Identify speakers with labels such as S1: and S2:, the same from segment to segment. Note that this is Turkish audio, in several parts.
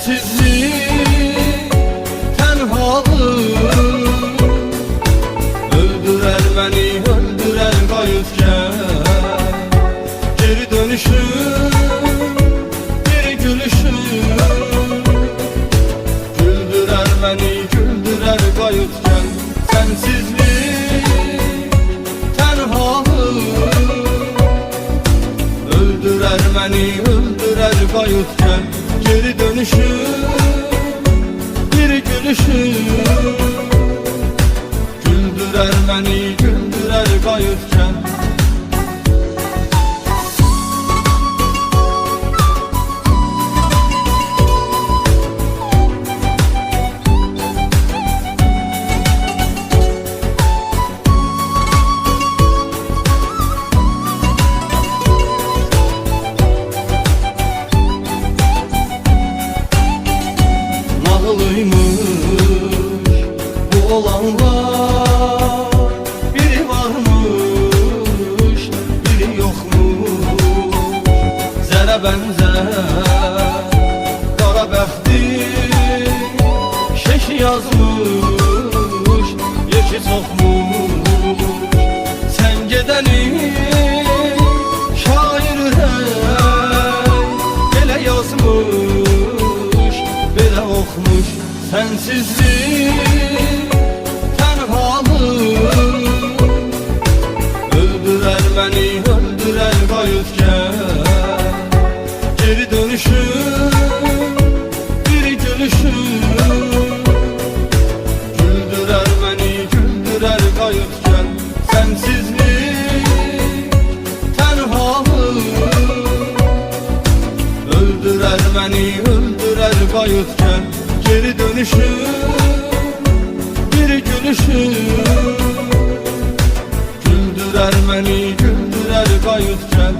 S1: Sensizlik, tenhalıq öldürer beni, öldürer gayutken. Geri dönüşüm, bir gülüşüm güldürer beni, güldürer gayutken. Sensizlik, tenhalıq öldürer beni, öldürer gayutken. Geri dönüşüm, bir gülüşüm güldürer beni, güldürer gayutken. Bu olanlar, biri varmış, biri yokmuş. Zərə bənzər, qara bəxtim, şeşi yazmış, yeşi çoxmuş. Sən gedəni şair ürək, belə yazmış, belə oxmuş. Sensizlik, tenhalıq öldürer beni, öldürer gayutken. Geri dönüşüm, bir gülüşüm güldürer beni, güldürer gayutken. Sensizlik, tenhalıq öldürer beni, öldürer gayutken. Geri dönüşüm, bir gülüşüm güldürer beni, güldürer gayutken.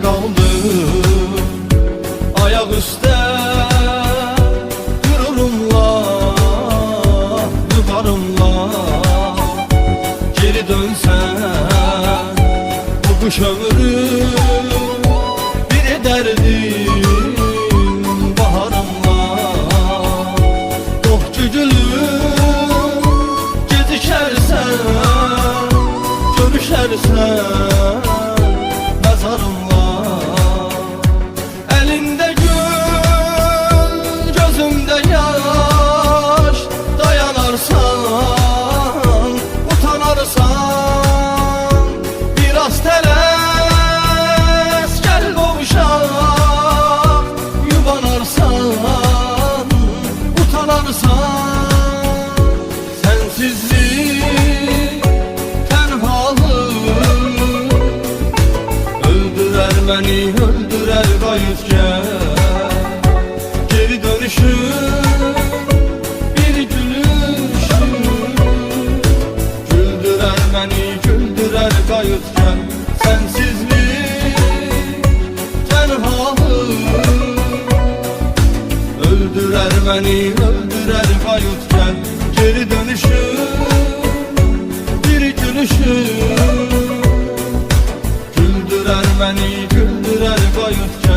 S1: Qaldım ayak üstə, qürurumla, yukarımla. Geri dönsən bu kuş ömrüm, bir derdim baharımla. Dohcu gülüm, gecikərsən, görüşərsən mezarımla. Elinde gül, gözümde yaş, dayanarsan, utanarsan. Biraz teles, gel kavuşak, yubanarsan, utanarsan. Sensizlik, tenhalıq öldürer beni, öldürer gayutken. Geri dönüşüm, bir gülüşüm güldürer beni, güldürer gayutken. Sensizlik, tenhalıq öldürer beni, öldürer gayutken. Geri dönüşüm, bir gülüşüm güldürer beni, güldürer gayutken.